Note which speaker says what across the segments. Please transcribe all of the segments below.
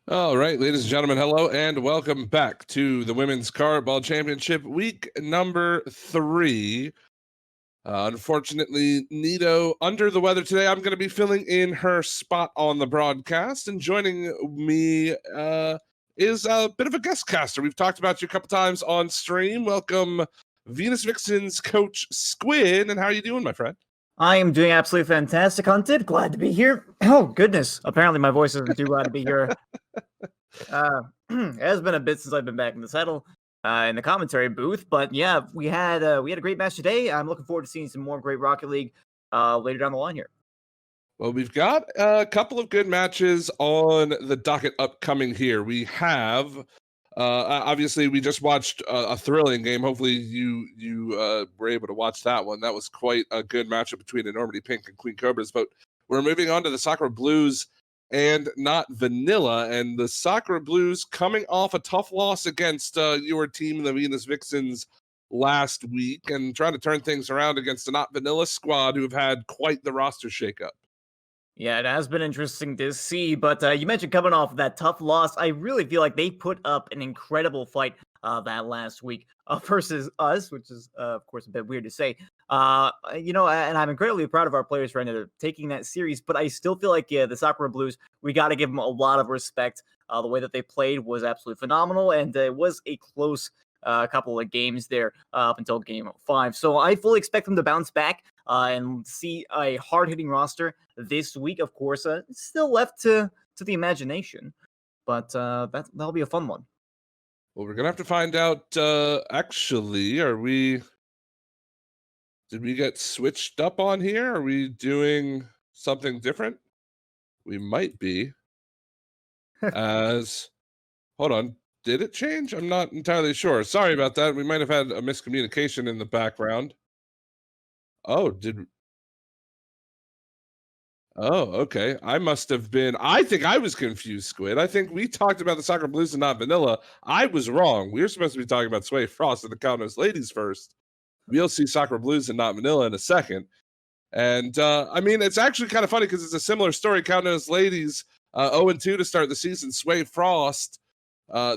Speaker 1: All right, ladies and gentlemen, hello and welcome back to the Women's Cardball Championship, week number 3. Unfortunately, Nito under the weather today. I'm going to be filling in her spot on the broadcast, and joining me is a bit of a guest caster. We've talked about you a couple times on stream. Welcome, Venus Vixens coach Squid, and how are you doing, my friend?
Speaker 2: I am doing absolutely fantastic, Hunted. Glad to be here. Oh, goodness. Apparently my voice isn't too glad to be here. It has been a bit since I've been back in the saddle in the commentary booth. But yeah, we had a great match today. I'm looking forward to seeing some more great Rocket League later down the line here.
Speaker 1: Well, we've got a couple of good matches on the docket upcoming here. We have obviously, we just watched a thrilling game. Hopefully, you were able to watch that one. That was quite a good matchup between Enormity Pink and Queen Cobras. But we're moving on to the Sakura Blues and Not Vanilla. And the Sakura Blues coming off a tough loss against your team, the Venus Vixens, last week, and trying to turn things around against the Not Vanilla squad, who have had quite the roster shakeup.
Speaker 2: Yeah, it has been interesting to see, but you mentioned coming off that tough loss. I really feel like they put up an incredible fight that last week versus us, which is, of course, a bit weird to say. And I'm incredibly proud of our players right now taking that series, but I still feel like the Sakura Blues, we got to give them a lot of respect. The way that they played was absolutely phenomenal, and it was a close couple of games there up until game 5. So I fully expect them to bounce back and see a hard-hitting roster this week. Of course, it's still left to the imagination, but that'll be a fun one.
Speaker 1: Well, we're gonna have to find out. Actually, did we get switched up on here? Are we doing something different? We might be. Hold on. Did it change? I'm not entirely sure. Sorry about that. We might have had a miscommunication in the background. Oh, okay. I think I was confused, Squid. I think we talked about the Sakura Blues and Not Vanilla. I was wrong. We were supposed to be talking about Sway Frost and the Countess Ladies first. We'll see Sakura Blues and Not Vanilla in a second. And, it's actually kind of funny because it's a similar story. Countess Ladies, 0-2 to start the season. Sway Frost,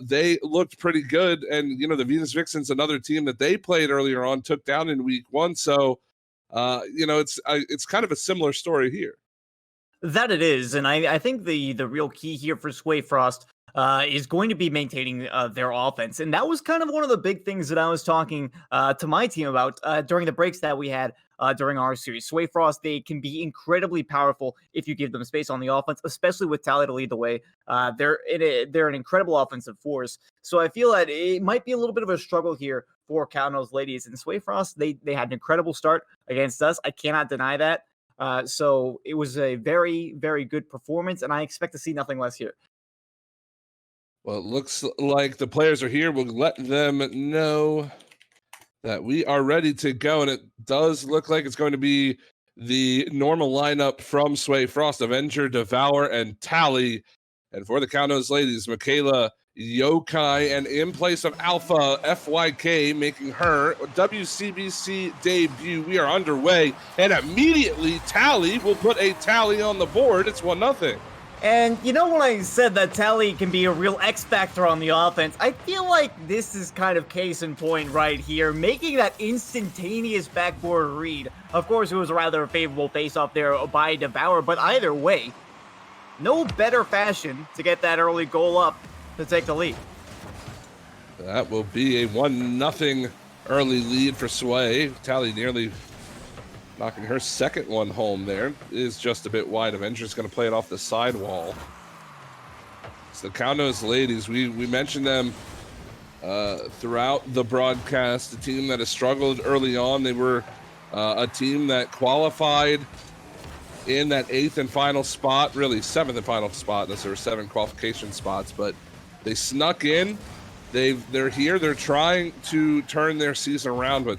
Speaker 1: they looked pretty good. And, the Venus Vixens, another team that they played earlier on, took down in week 1. So, it's kind of a similar story here.
Speaker 2: That it is, and I think the real key here for Sway Frost is going to be maintaining their offense, and that was kind of one of the big things that I was talking to my team about during the breaks that we had during our series. Sway Frost, they can be incredibly powerful if you give them space on the offense, especially with Tally to lead the way. They're an incredible offensive force, so I feel that it might be a little bit of a struggle here for Countess Ladies. And Sway Frost, they had an incredible start against us. I cannot deny that. So it was a very, very good performance, and I expect to see nothing less here.
Speaker 1: Well, it looks like the players are here. We'll let them know that we are ready to go, and it does look like it's going to be the normal lineup from Sway Frost: Avenger, Devour, and Tally. And for the Countess Ladies, Michaela, Yokai, and in place of Alpha, FYK, making her WCBC debut. We are underway, and immediately Tally will put a tally on the board. It's 1-0.
Speaker 2: And when I said that Tally can be a real X factor on the offense, I feel like this is kind of case in point right here, making that instantaneous backboard read. Of course, it was a rather favorable face-off there by Devour, but either way, no better fashion to get that early goal up to take the lead.
Speaker 1: That will be a 1-0 early lead for Sway. Tally nearly knocking her second one home there. It is just a bit wide. Avenger's going to play it off the sidewall. So the Countess Ladies, we mentioned them throughout the broadcast. A team that has struggled early on. They were a team that qualified in that 8th and final spot, really 7th and final spot, unless there were 7 qualification spots, but they snuck in. They're here. They're trying to turn their season around, but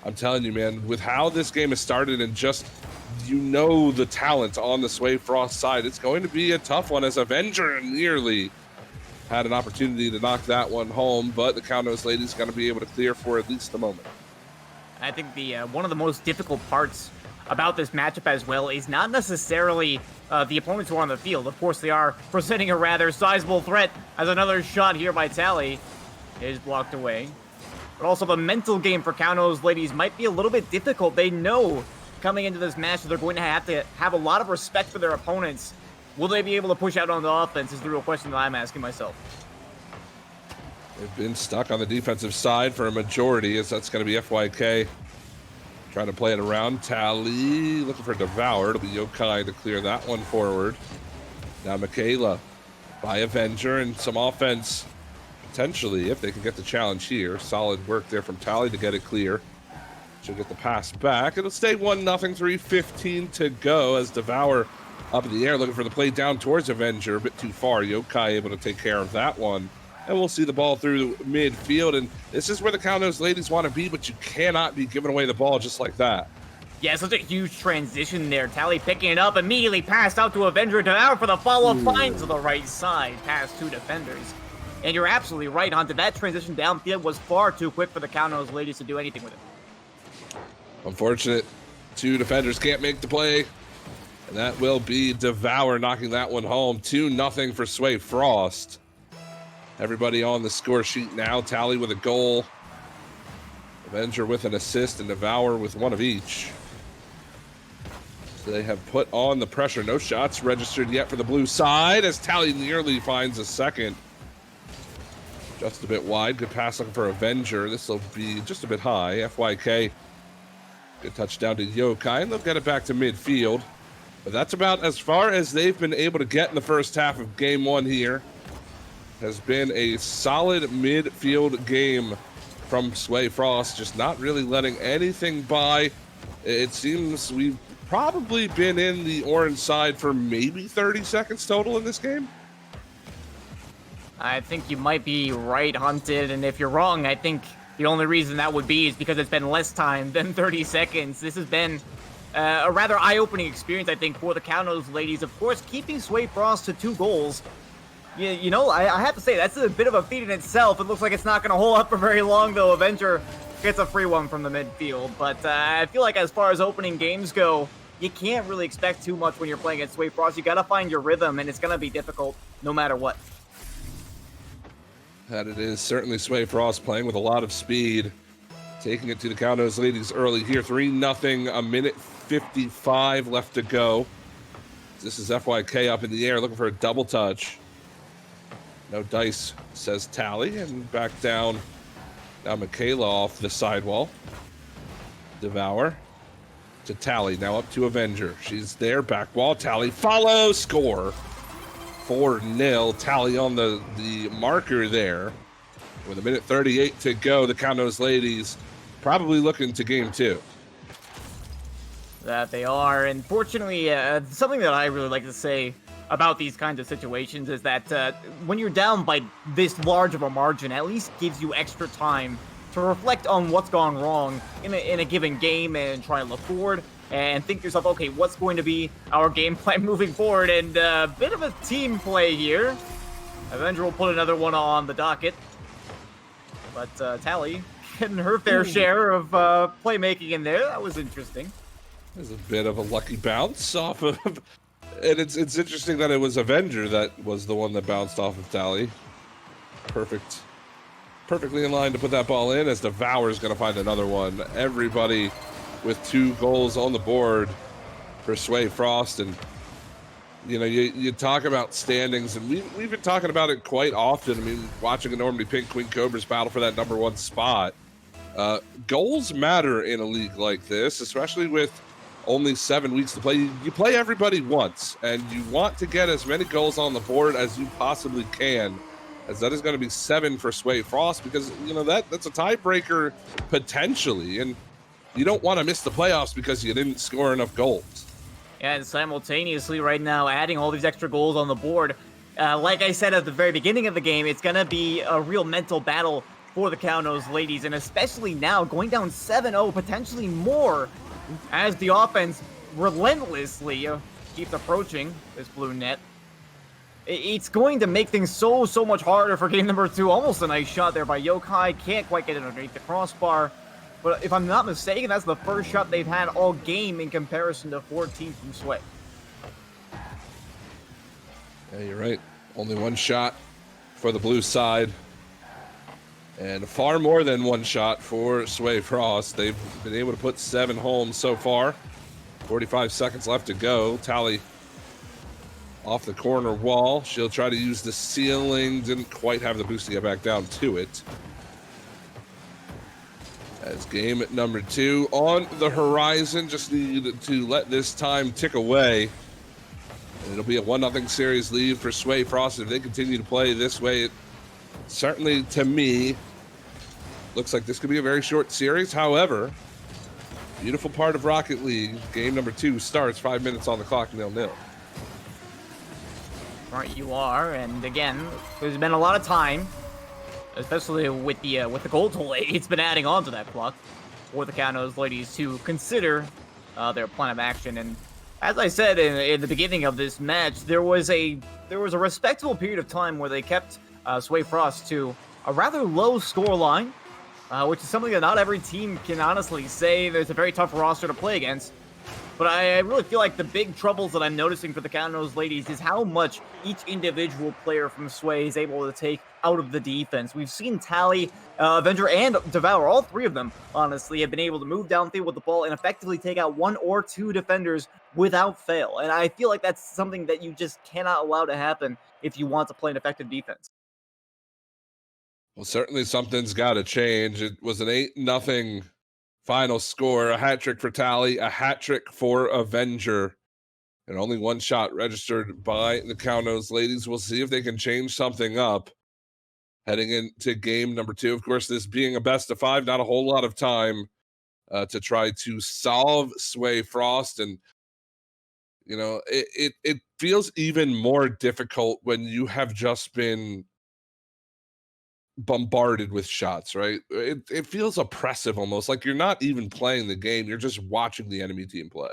Speaker 1: I'm telling you, man, with how this game has started and just, the talent on the Sway Frost side, it's going to be a tough one, as Avenger nearly had an opportunity to knock that one home, but the Countess Ladies going to be able to clear for at least the moment.
Speaker 2: I think the one of the most difficult parts about this matchup as well is not necessarily the opponents who are on the field. Of course, they are presenting a rather sizable threat as another shot here by Tally is blocked away. But also the mental game for Kauno's ladies might be a little bit difficult. They know coming into this match that they're going to have a lot of respect for their opponents. Will they be able to push out on the offense is the real question that I'm asking myself.
Speaker 1: They've been stuck on the defensive side for a majority, as that's going to be FYK trying to play it around. Tally looking for Devour. It'll be Yokai to clear that one forward. Now Michaela by Avenger, and some offense potentially if they can get the challenge here. Solid work there from Tally to get it clear. She'll get the pass back. It'll stay 1-0, 3:15 to go as Devour up in the air looking for the play down towards Avenger. A bit too far. Yokai able to take care of that one. And we'll see the ball through midfield. And this is where the Kauno's ladies want to be, but you cannot be giving away the ball just like that.
Speaker 2: Yeah, such a huge transition there. Tally picking it up, immediately passed out to Avenger. Devour for the follow-up, finds the right side, past two defenders. And you're absolutely right, Hunter. That transition downfield was far too quick for the Kauno's ladies to do anything with it.
Speaker 1: Unfortunate. Two defenders can't make the play. And that will be Devour knocking that one home. 2-0 for Sway Frost. Everybody on the score sheet now. Tally with a goal. Avenger with an assist, and Devour with one of each. So they have put on the pressure. No shots registered yet for the blue side as Tally nearly finds a second. Just a bit wide. Good pass looking for Avenger. This will be just a bit high. FYK. Good touchdown to Yokai, and they'll get it back to midfield. But that's about as far as they've been able to get in the first half of game one here. Has been a solid midfield game from Sway Frost, just not really letting anything by. It seems we've probably been in the orange side for maybe 30 seconds total in this game.
Speaker 2: I think you might be right, Hunted, and if you're wrong, I think the only reason that would be is because it's been less time than 30 seconds. This has been a rather eye-opening experience, I think, for the Kauno's ladies. Of course, keeping Sway Frost to 2 goals. You know, I have to say, that's a bit of a feat in itself. It looks like it's not going to hold up for very long, though. Avenger gets a free one from the midfield. But I feel like as far as opening games go, you can't really expect too much when you're playing against Sway Frost. You got to find your rhythm, and it's going to be difficult no matter what.
Speaker 1: That it is certainly Sway Frost playing with a lot of speed. Taking it to the Kauno's ladies early here. 3-0, a minute 55 left to go. This is FYK up in the air looking for a double touch. No dice, says Tally, and back down. Now Michaela off the sidewall. Devour to Tally, now up to Avenger. She's there, back wall. Tally follows, score. 4-0. Tally on the marker there. With a minute 38 to go, the Kauno's ladies probably looking to game 2.
Speaker 2: That they are. And fortunately, something that I really like to say about these kinds of situations is that when you're down by this large of a margin, at least gives you extra time to reflect on what's gone wrong in a given game and try and look forward and think to yourself, okay, what's going to be our game plan moving forward? And a bit of a team play here. Avenger will put another one on the docket. But Tally getting her fair share of playmaking in there. That was interesting.
Speaker 1: There's a bit of a lucky bounce off of... And it's interesting that it was Avenger that was the one that bounced off of Tally. Perfectly in line to put that ball in as Devour is going to find another one. Everybody with 2 goals on the board for Sway Frost. And, you know, you talk about standings, and we've been talking about it quite often. I mean, watching a Normandy Pink Queen Cobras battle for that #1 spot. Goals matter in a league like this, especially with only 7 weeks to play. You play everybody once, and you want to get as many goals on the board as you possibly can, as that is going to be 7 for Sway Frost, because, you know, that's a tiebreaker potentially, and you don't want to miss the playoffs because you didn't score enough goals.
Speaker 2: Yeah, and simultaneously right now, adding all these extra goals on the board. Like I said at the very beginning of the game, it's going to be a real mental battle for the Kauno's ladies, and especially now, going down 7-0, potentially more, as the offense relentlessly keeps approaching this blue net. It's going to make things so much harder for game number 2. Almost a nice shot there by Yokai. Can't quite get it underneath the crossbar. But if I'm not mistaken, that's the first shot they've had all game in comparison to 14 from Sway.
Speaker 1: Yeah, you're right. Only one shot for the blue side. And far more than one shot for Sway Frost. They've been able to put 7 home so far. 45 seconds left to go. Tally off the corner wall. She'll try to use the ceiling. Didn't quite have the boost to get back down to it. As game number 2 on the horizon. Just need to let this time tick away. And it'll be a 1-0 series lead for Sway Frost. If they continue to play this way, it certainly, to me, looks like this could be a very short series. However, beautiful part of Rocket League, game number 2 starts 5 minutes on the clock, 0-0.
Speaker 2: Right, you are, and again, there's been a lot of time, especially with the goal toll. It's been adding on to that clock for the Cownos ladies to consider their plan of action. And as I said in the beginning of this match, there was a respectable period of time where they kept Sway Frost to a rather low score line, which is something that not every team can honestly say. There's a very tough roster to play against. But I really feel like the big troubles that I'm noticing for the Cownos ladies is how much each individual player from Sway is able to take out of the defense. We've seen Tally, Avenger, and Devour, all 3 of them, honestly, have been able to move downfield with the ball and effectively take out 1 or 2 defenders without fail. And I feel like that's something that you just cannot allow to happen if you want to play an effective defense.
Speaker 1: Well, certainly something's got to change. It was an 8-0 final score, a hat trick for Tally, a hat trick for Avenger, and only 1 shot registered by the Cownos ladies. We'll see if they can change something up heading into game number 2. Of course, this being a best of 5, not a whole lot of time to try to solve Sway Frost. And, you know, it feels even more difficult when you have just been bombarded with shots, right? It feels oppressive, almost like you're not even playing the game, you're just watching the enemy team play.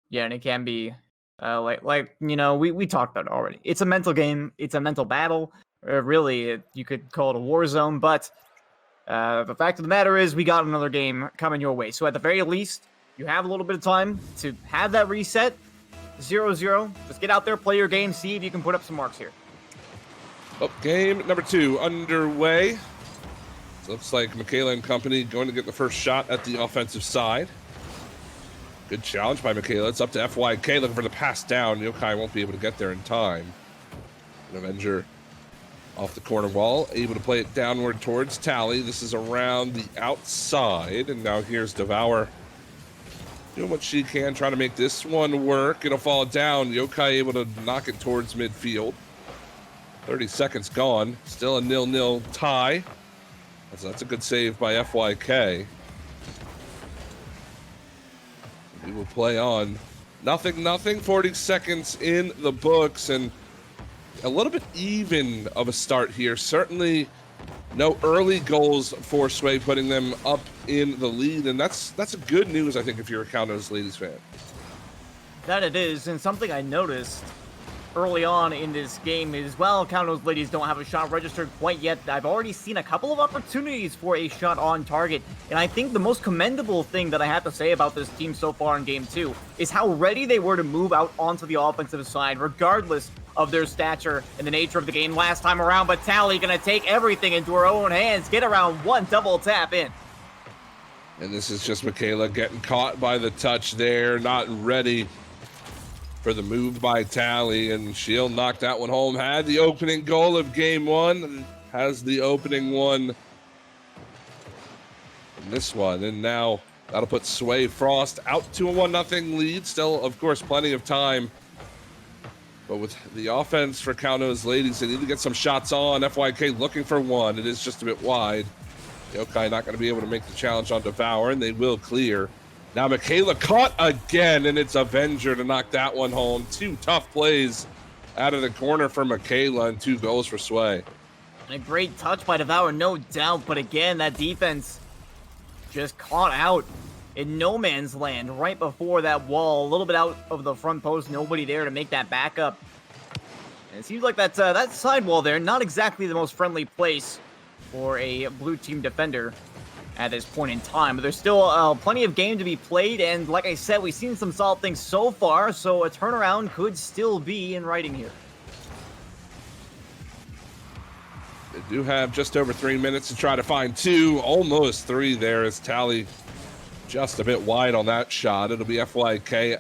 Speaker 2: Yeah, and it can be like you know, we talked about it already. It's a mental game, it's a mental battle. Really, you could call it a war zone, but the fact of the matter is we got another game coming your way. So at the very least, you have a little bit of time to have that reset. 0-0. Just get out there, play your game, see if you can put up some marks here.
Speaker 1: Oh, game number 2 underway. Looks like Michaela and company going to get the first shot at the offensive side. Good challenge by Michaela. It's up to FYK looking for the pass down. Yokai won't be able to get there in time. An Avenger off the corner wall, able to play it downward towards Tally. This is around the outside, and now here's Devour doing what she can, trying to make this one work. It'll fall down. Yokai able to knock it towards midfield. 30 seconds gone. Still a 0-0 tie. That's a good save by FYK. We will play on. 0-0. 40 seconds in the books, and a little bit even of a start here. Certainly no early goals for Sway, putting them up in the lead, and that's a good news, I think, if you're a Cownos ladies fan.
Speaker 2: That it is, and something I noticed early on in this game is, well, Cownos ladies don't have a shot registered quite yet. I've already seen a couple of opportunities for a shot on target, and I think the most commendable thing that I have to say about this team so far in game 2 is how ready they were to move out onto the offensive side, regardless of their stature and the nature of the game last time around. But Tally gonna take everything into her own hands, get around 1 double tap in.
Speaker 1: And this is just Michaela getting caught by the touch there, not ready for the move by Tally, and she'll knock that one home. Had the opening goal of game 1, has the opening one in this one, and now that'll put Sway Frost out to a 1-0 lead. Still, of course, plenty of time, but with the offense for Cownos ladies, they need to get some shots on. FYK looking for one. It is just a bit wide. Yokai not going to be able to make the challenge on Devour, and they will clear. Now Michaela caught again, and it's Avenger to knock that one home. 2 tough plays out of the corner for Michaela and 2 goals for Sway.
Speaker 2: And a great touch by Devour, no doubt, but again, that defense just caught out in no man's land right before that wall, a little bit out of the front post, nobody there to make that backup. And it seems like that side wall there, not exactly the most friendly place for a blue team defender at this point in time, but there's still plenty of game to be played, and like I said, we've seen some solid things so far, so a turnaround could still be in writing here.
Speaker 1: They do have just over 3 minutes to try to find 2, almost 3 there as Tally just a bit wide on that shot. It'll be FYK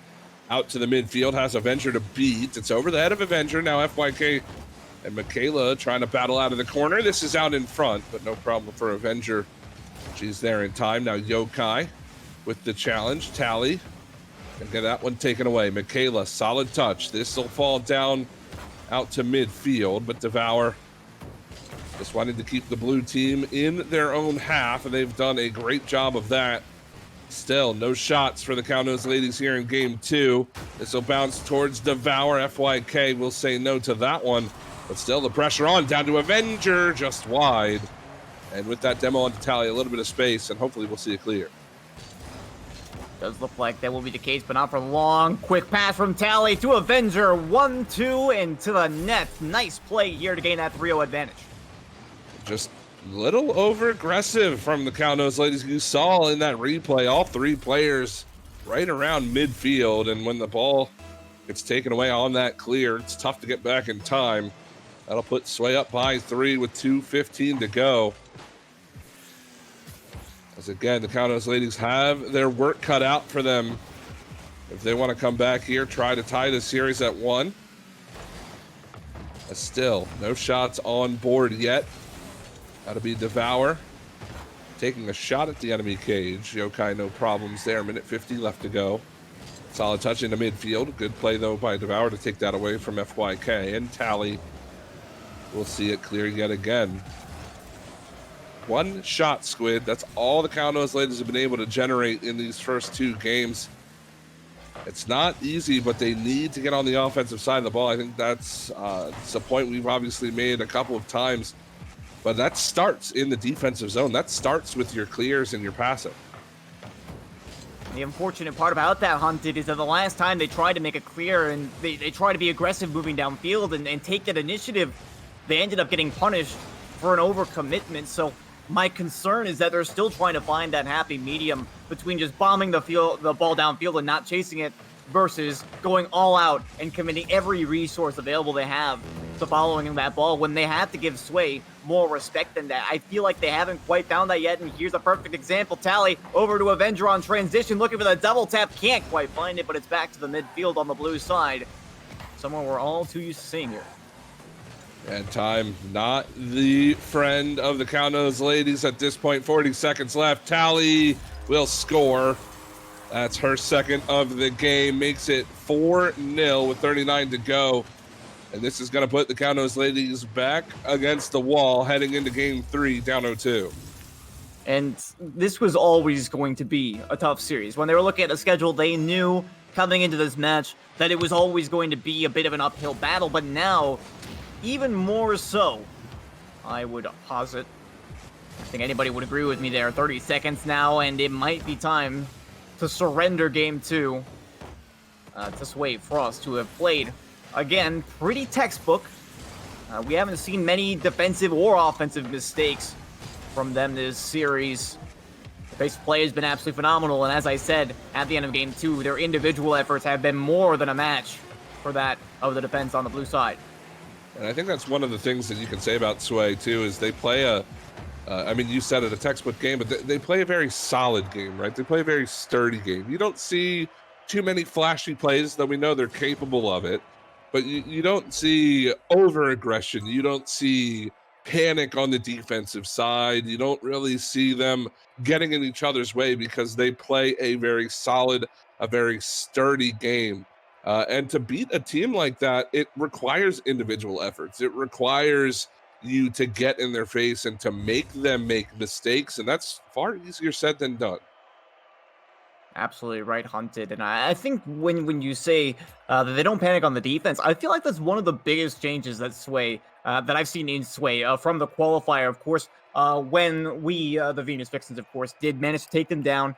Speaker 1: out to the midfield, has Avenger to beat. It's over the head of Avenger. Now FYK and Michaela trying to battle out of the corner. This is out in front, but no problem for Avenger. She's there in time. Now Yokai with the challenge. Tally can get that one taken away. Michaela, solid touch. This will fall down out to midfield, but Devour just wanted to keep the blue team in their own half, and they've done a great job of that. Still, no shots for the Countess ladies here in game 2. This will bounce towards Devour. FYK will say no to that one, but still the pressure on. Down to Avenger, just wide. And with that demo on to Tally, a little bit of space, and hopefully we'll see it clear.
Speaker 2: Does look like that will be the case, but not for long. Quick pass from Tally to Avenger. 1-2 into the net. Nice play here to gain that 3-0 advantage.
Speaker 1: Just a little over aggressive from the Countess ladies. You saw in that replay, all 3 players right around midfield, and when the ball gets taken away on that clear, it's tough to get back in time. That'll put Sway up by 3 with 2:15 to go. As again, the Countess ladies have their work cut out for them if they want to come back here, try to tie the series at 1. Still, no shots on board yet. That'll be Devour taking a shot at the enemy cage. Yokai, no problems there. Minute 50 left to go. Solid touch into midfield. Good play, though, by Devour to take that away from FYK. And Tally will see it clear yet again. 1 shot, Squid. That's all the Countess ladies have been able to generate in these first 2 games. It's not easy, but they need to get on the offensive side of the ball. I think that's a point we've obviously made a couple of times. But that starts in the defensive zone. That starts with your clears and your passing.
Speaker 2: The unfortunate part about that, Hunted, is that the last time they tried to make a clear and they tried to be aggressive moving downfield and take that initiative, they ended up getting punished for an overcommitment. So my concern is that they're still trying to find that happy medium between just bombing the ball downfield and not chasing it versus going all out and committing every resource available they have to following that ball when they have to give Sway more respect than that. I feel like they haven't quite found that yet, and here's a perfect example. Tally over to Avenger on transition, looking for the double tap. Can't quite find it, but it's back to the midfield on the blue side. Somewhere we're all too used to seeing here.
Speaker 1: And time not the friend of the Countess ladies at this point. 40 seconds left. Tally will score. That's her second of the game. Makes it 4-0 with 39 to go. And this is going to put the Countess ladies back against the wall heading into game 3, down 0-2.
Speaker 2: And this was always going to be a tough series. When they were looking at the schedule, they knew coming into this match that it was always going to be a bit of an uphill battle. But now, even more so, I would posit. I think anybody would agree with me there. 30 seconds now, and it might be time to surrender game 2 to Sway Frost, who have played, again, pretty textbook. We haven't seen many defensive or offensive mistakes from them this series. The pace of play has been absolutely phenomenal, and as I said, at the end of game 2, their individual efforts have been more than a match for that of the defense on the blue side.
Speaker 1: And I think that's one of the things that you can say about Sway, too, is they play I mean, you said it, a textbook game, but they play a very solid game, right? They play a very sturdy game. You don't see too many flashy plays, though we know they're capable of it. But you don't see over-aggression. You don't see panic on the defensive side. You don't really see them getting in each other's way because they play a very solid, a very sturdy game. And to beat a team like that, it requires individual efforts. It requires you to get in their face and to make them make mistakes. And that's far easier said than done.
Speaker 2: Absolutely right, Hunted. And I think when you say that they don't panic on the defense, I feel like that's one of the biggest changes that that I've seen in Sway from the qualifier. Of course, when we, the Venus Vixens, of course, did manage to take them down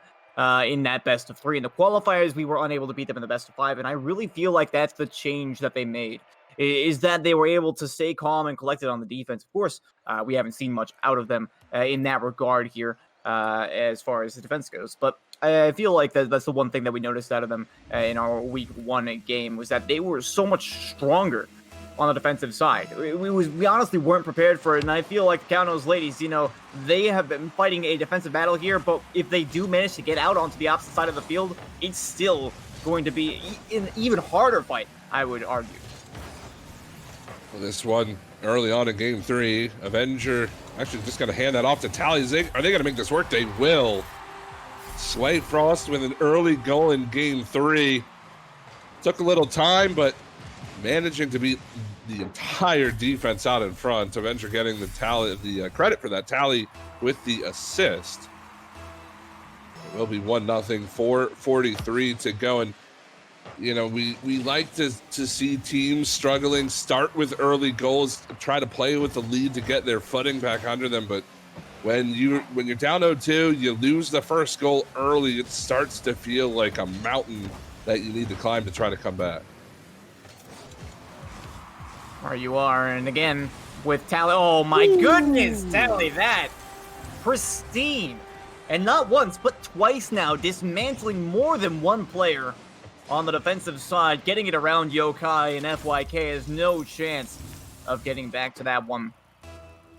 Speaker 2: in that best of 3. In the qualifiers, we were unable to beat them in the best of 5. And I really feel like that's the change that they made, is that they were able to stay calm and collected on the defense. Of course, we haven't seen much out of them in that regard here as far as the defense goes. But I feel like that's the one thing that we noticed out of them in our week 1 game, was that they were so much stronger on the defensive side. We honestly weren't prepared for it, and I feel like the Kaunos ladies, you know, they have been fighting a defensive battle here, but if they do manage to get out onto the opposite side of the field, it's still going to be an even harder fight, I would argue.
Speaker 1: Well, this one early on in game 3, Avenger actually just going to hand that off to Tally. Are they going to make this work? They will. Sway Frost with an early goal in game 3. Took a little time, but managing to beat the entire defense out in front. Avenger getting the credit for that. Tally with the assist. It will be 1-0, 4:43 to go. And you know, we like to see teams struggling start with early goals, try to play with the lead to get their footing back under them. But when you're down 0-2, you lose the first goal early, it starts to feel like a mountain that you need to climb to try to come back.
Speaker 2: There you are, and again, with Tally, oh my goodness, Tally, that pristine. And not once, but twice now, dismantling more than one player on the defensive side, getting it around Yokai, and FYK has no chance of getting back to that one.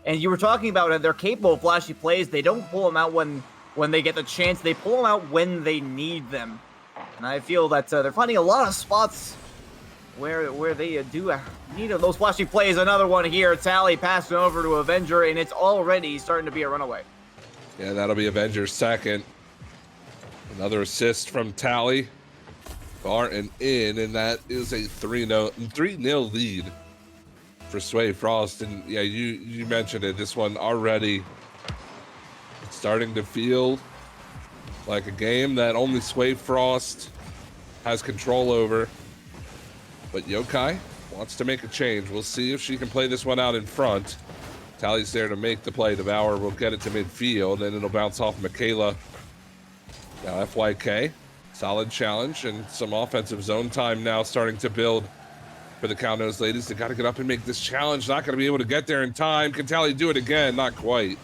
Speaker 2: And you were talking about it, they're capable of flashy plays. They don't pull them out when they get the chance. They pull them out when they need them. And I feel that they're finding a lot of spots where they do need those flashy plays. Another one here. Tally passing over to Avenger, and it's already starting to be a runaway.
Speaker 1: Yeah, that'll be Avenger's second. Another assist from Tally. Far and in, and that is a 3-0 lead for Sway Frost. And yeah, you mentioned it. This one already starting to feel like a game that only Sway Frost has control over. But Yokai wants to make a change. We'll see if she can play this one out in front. Tally's there to make the play. Devour will get it to midfield, and it'll bounce off Michaela. Now FYK, solid challenge, and some offensive zone time now starting to build for the Kaunos ladies. They got to get up and make this challenge. Not going to be able to get there in time. Can Tally do it again? Not quite.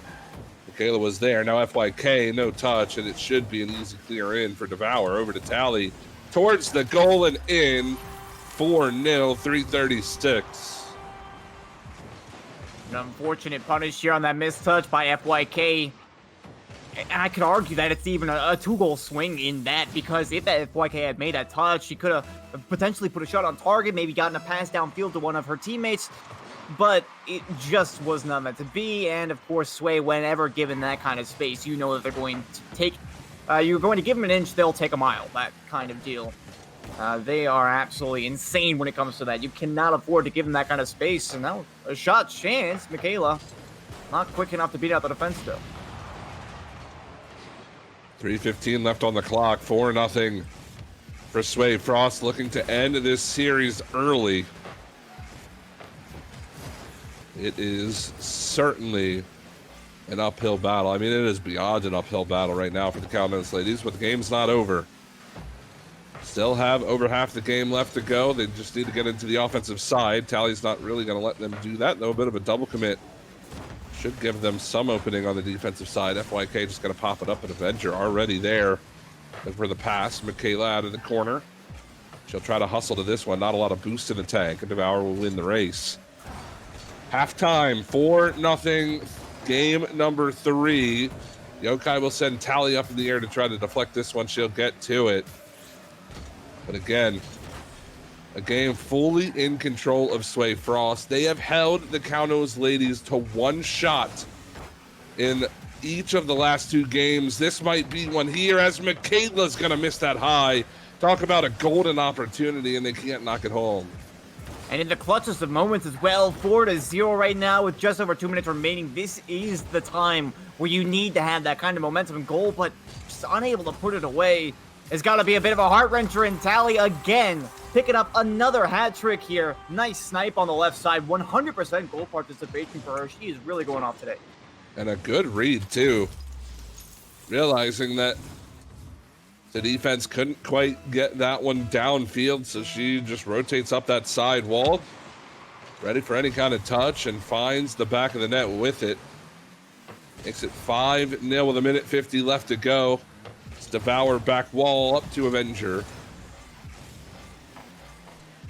Speaker 1: Michaela was there. Now FYK, no touch, and it should be an easy clear in for Devour. Over to Tally towards the goal and in. 4-0, 3:36.
Speaker 2: An unfortunate punish here on that missed touch by FYK. And I could argue that it's even a 2-goal swing in that, because if that FYK had made that touch, she could have potentially put a shot on target, maybe gotten a pass downfield to one of her teammates, but it just was not meant to be. And of course, Sway, whenever given that kind of space, you know that they're going to take, you're going to give them an inch, they'll take a mile, that kind of deal. They are absolutely insane when it comes to that. You cannot afford to give them that kind of space. And now a shot chance. Michaela not quick enough to beat out the defense though.
Speaker 1: 3:15 left on the clock. 4-0 for Sway Frost, looking to end this series early. It is certainly an uphill battle. I mean, it is beyond an uphill battle right now for the Kaunos ladies, but the game's not over. Still have over half the game left to go. They just need to get into the offensive side. Tally's not really going to let them do that, though. A bit of a double commit should give them some opening on the defensive side. FYK just going to pop it up, and Avenger already there. And for the pass, Michaela out of the corner. She'll try to hustle to this one. Not a lot of boost in the tank, and Devour will win the race. Halftime, 4-0, game number 3. Yokai will send Tally up in the air to try to deflect this one. She'll get to it. But again, a game fully in control of Sway Frost. They have held the Kaunos ladies to one shot in each of the last 2 games. This might be one here, as Michaela's going to miss that high. Talk about a golden opportunity, and they can't knock it home.
Speaker 2: And in the clutchest of moments as well, 4-0 right now with just over 2 minutes remaining. This is the time where you need to have that kind of momentum and goal, but just unable to put it away. It's got to be a bit of a heart-wrencher, and Tally again picking up another hat trick here. Nice snipe on the left side. 100% goal participation for her. She is really going off today.
Speaker 1: And a good read, too. Realizing that the defense couldn't quite get that one downfield, so she just rotates up that side wall. Ready for any kind of touch, and finds the back of the net with it. Makes it 5-0 with 1:50 left to go. Devour back wall up to Avenger.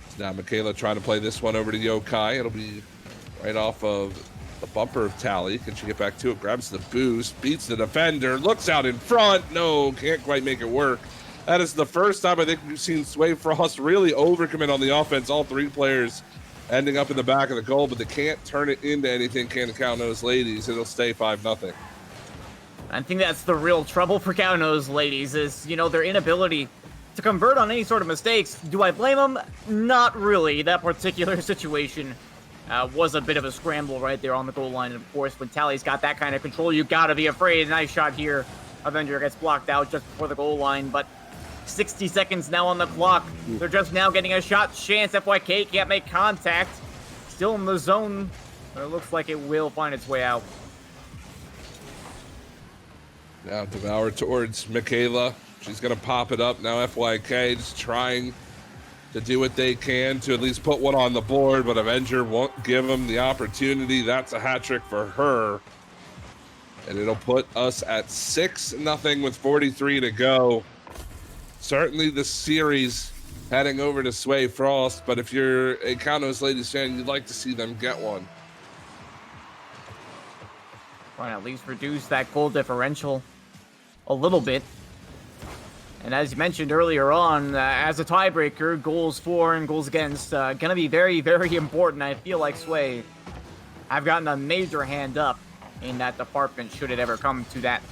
Speaker 1: It's Now Michaela trying to play this one over to Yokai. It'll be right off of the bumper of Tally. Can she get back to it? Grabs the boost, beats the defender, looks out in front. No, can't quite make it work. That is the first time I think we've seen Sway Frost really overcommit on the offense. All three players ending up in the back of the goal, but they can't turn it into anything. Can't count those ladies. It'll stay 5-0.
Speaker 2: I think that's the real trouble for Kauno's ladies is, their inability to convert on any sort of mistakes. Do I blame them? Not really. That particular situation was a bit of a scramble right there on the goal line. And of course, when Tally's got that kind of control, you gotta be afraid. Nice shot here. Avenger gets blocked out just before the goal line, but 60 seconds now on the clock. They're just now getting a shot chance. FYK can't make contact. Still in the zone, but it looks like it will find its way out.
Speaker 1: Now Devour towards Michaela. She's going to pop it up. Now FYK just trying to do what they can to at least put one on the board, but Avenger won't give them the opportunity. That's a hat trick for her. And it'll put us at 6-0 with 43 to go. Certainly the series heading over to Sway Frost, but if you're a Kaunos Ladies fan, you'd like to see them get one.
Speaker 2: Trying to at least reduce that goal differential a little bit. And as you mentioned earlier on, as a tiebreaker, goals for and goals against going to be very, very important. I feel like Sway have gotten a major hand up in that department should it ever come to that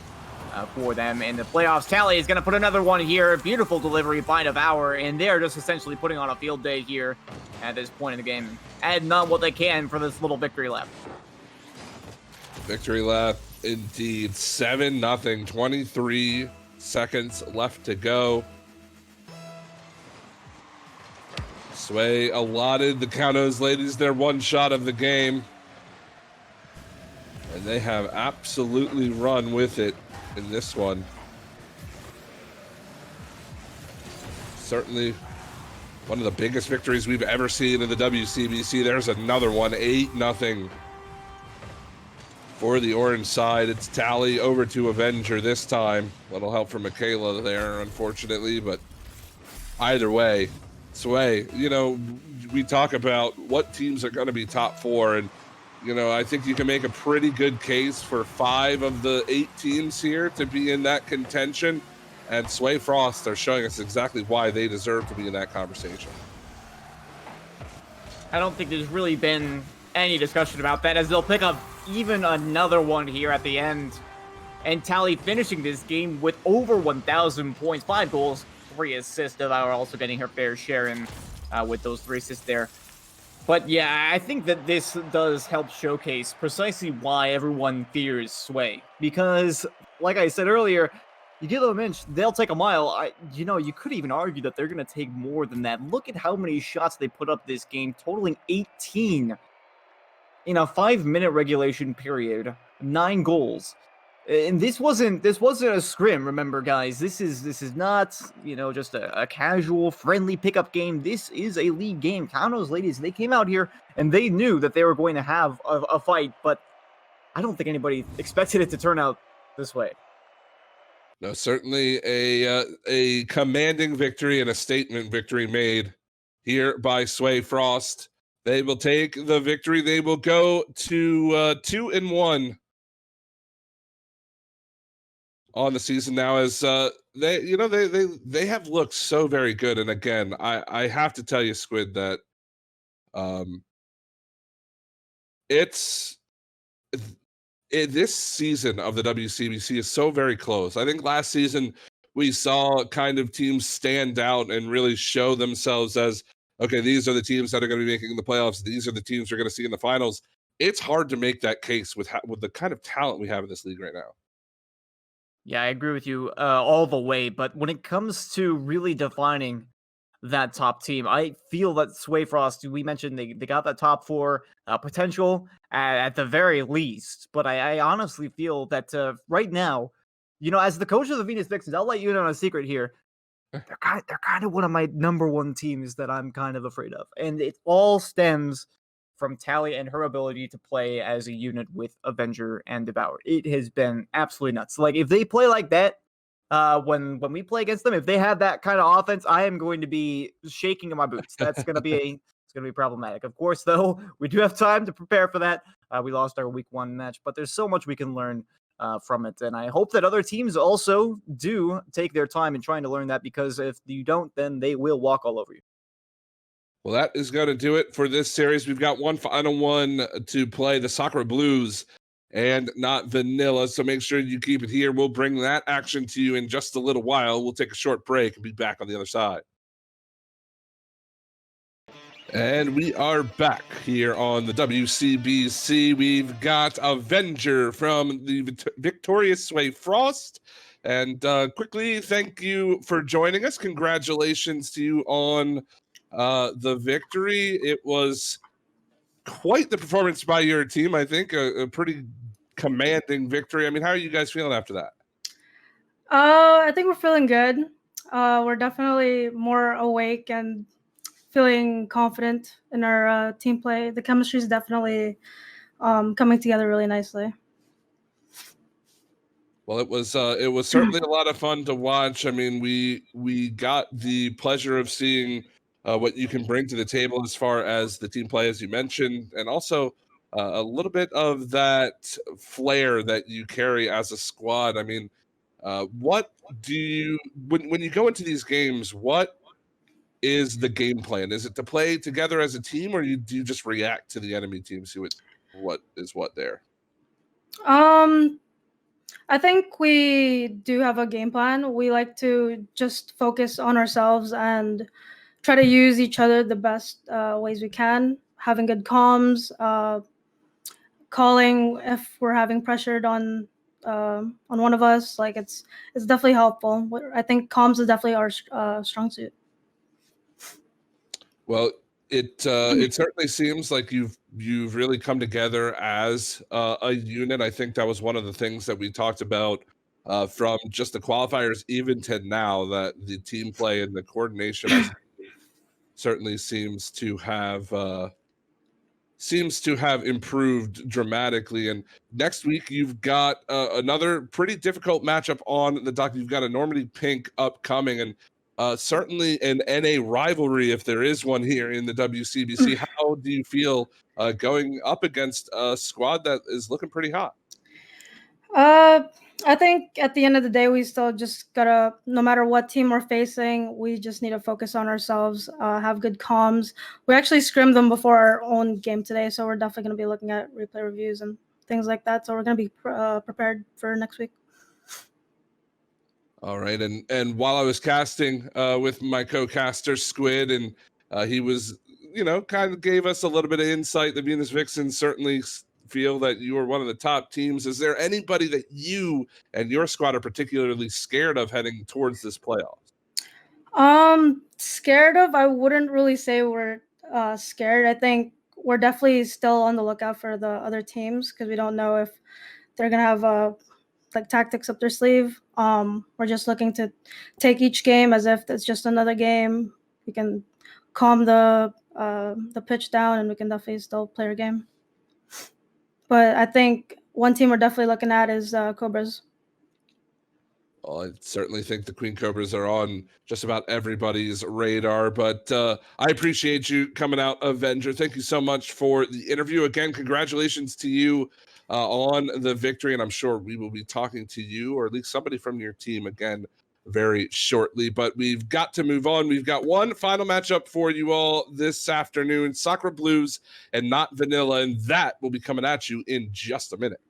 Speaker 2: for them in the playoffs. Tally is going to put another one here. Beautiful delivery by Devour, and they're just essentially putting on a field day here at this point in the game. Adding on what they can for this little victory lap.
Speaker 1: Victory lap, indeed. 7-0, 23 seconds left to go. Sway allotted the Kaunos Ladies their one shot of the game. And they have absolutely run with it in this one. Certainly one of the biggest victories we've ever seen in the WCBC. There's another one, 8-0 for the orange side. It's Tally over to Avenger this time. Little help from Michaela there, unfortunately, but either way, Sway, we talk about what teams are going to be top four, and I think you can make a pretty good case for 5 of the 8 teams here to be in that contention. And Sway Frost are showing us exactly why they deserve to be in that conversation.
Speaker 2: I don't think there's really been any discussion about that, as they'll pick up even another one here at the end. And Tally finishing this game with over 1,000 points, 5 goals, 3 assists. Devour also getting her fair share in with those 3 assists there. But yeah, I think that this does help showcase precisely why everyone fears Sway. Because, like I said earlier, you give them an inch, they'll take a mile. You could even argue that they're going to take more than that. Look at how many shots they put up this game, totaling 18 in a 5-minute regulation period. 9 goals. And this wasn't a scrim, remember, guys. This is not, just a casual, friendly pickup game. This is a league game. Kaunos Ladies, they came out here and they knew that they were going to have a fight, but I don't think anybody expected it to turn out this way.
Speaker 1: No, certainly a commanding victory and a statement victory made here by Sway Frost. They will take the victory. They will go to 2-1 on the season now, as they have looked so very good. And again, I have to tell you, Squid, that this season of the WCBC is so very close. I think last season we saw kind of teams stand out and really show themselves as, okay, these are the teams that are going to be making the playoffs. These are the teams we're going to see in the finals. It's hard to make that case with the kind of talent we have in this league right now.
Speaker 2: Yeah, I agree with you all the way. But when it comes to really defining that top team, I feel that Sway Frost, we mentioned they got that top 4 potential at the very least. But I honestly feel that right now, as the coach of the Venus Vixens, I'll let you in on a secret here. They're kind of one of my number 1 teams that I'm kind of afraid of. And it all stems from Tally and her ability to play as a unit with Avenger and Devour. It has been absolutely nuts. Like, if they play like that when we play against them. If they have that kind of offense, I am going to be shaking in my boots. That's going to be it's going to be problematic. Of course, though, we do have time to prepare for that. We lost our week 1 match, but there's so much we can learn from it. And I hope that other teams also do take their time in trying to learn that, because if you don't, then they will walk all over you.
Speaker 1: Well, that is going to do it for this series. We've got one final one to play, the Sakura Blues and Not Vanilla. So make sure you keep it here. We'll bring that action to you in just a little while. We'll take a short break and be back on the other side. And we are back here on the WCBC. We've got Avenger from the victorious Sway Frost. And quickly, thank you for joining us. Congratulations to you on the victory. It was quite the performance by your team. I think a pretty commanding victory. I mean, how are you guys feeling after that?
Speaker 3: I think we're feeling good. We're definitely more awake and feeling confident in our team play. The chemistry is definitely coming together really nicely.
Speaker 1: Well, it was certainly a lot of fun to watch. I mean, we got the pleasure of seeing what you can bring to the table as far as the team play, as you mentioned, and also a little bit of that flair that you carry as a squad. I mean, what do you when you go into these games? What is the game plan? Is it to play together as a team, or do you just react to the enemy team, see what is what there?
Speaker 3: I think we do have a game plan. We like to just focus on ourselves and try to use each other the best ways we can, having good comms, calling if we're having pressured on one of us. Like it's definitely helpful. I think comms is definitely our strong suit.
Speaker 1: Well, it certainly seems like you've really come together as a unit. I think that was one of the things that we talked about from just the qualifiers even to now, that the team play and the coordination certainly seems to have improved dramatically. And next week you've got another pretty difficult matchup on the dock. You've got a Normandy Pink upcoming, and certainly an NA rivalry, if there is one here in the WCBC. How do you feel going up against a squad that is looking pretty hot?
Speaker 3: I think at the end of the day, we still just gotta, no matter what team we're facing, we just need to focus on ourselves, have good comms. We actually scrimmed them before our own game today, so we're definitely gonna be looking at replay reviews and things like that. So we're gonna be prepared for next week.
Speaker 1: All right, and while I was casting with my co-caster Squid, and he was, kind of gave us a little bit of insight. The Venus Vixens certainly feel that you are one of the top teams. Is there anybody that you and your squad are particularly scared of heading towards this playoffs?
Speaker 3: Scared of? I wouldn't really say we're scared. I think we're definitely still on the lookout for the other teams, because we don't know if they're gonna have like tactics up their sleeve. We're just looking to take each game as if it's just another game. We can calm the pitch down, and we can definitely still play our game. But I think one team we're definitely looking at is Cobras.
Speaker 1: Well, I certainly think the Queen Cobras are on just about everybody's radar, but I appreciate you coming out, Avenger. Thank you so much for the interview. Again, congratulations to you on the victory, and I'm sure we will be talking to you, or at least somebody from your team, again very shortly. But we've got to move on. We've got one final matchup for you all this afternoon, Sakura Blues and Not Vanilla, and that will be coming at you in just a minute.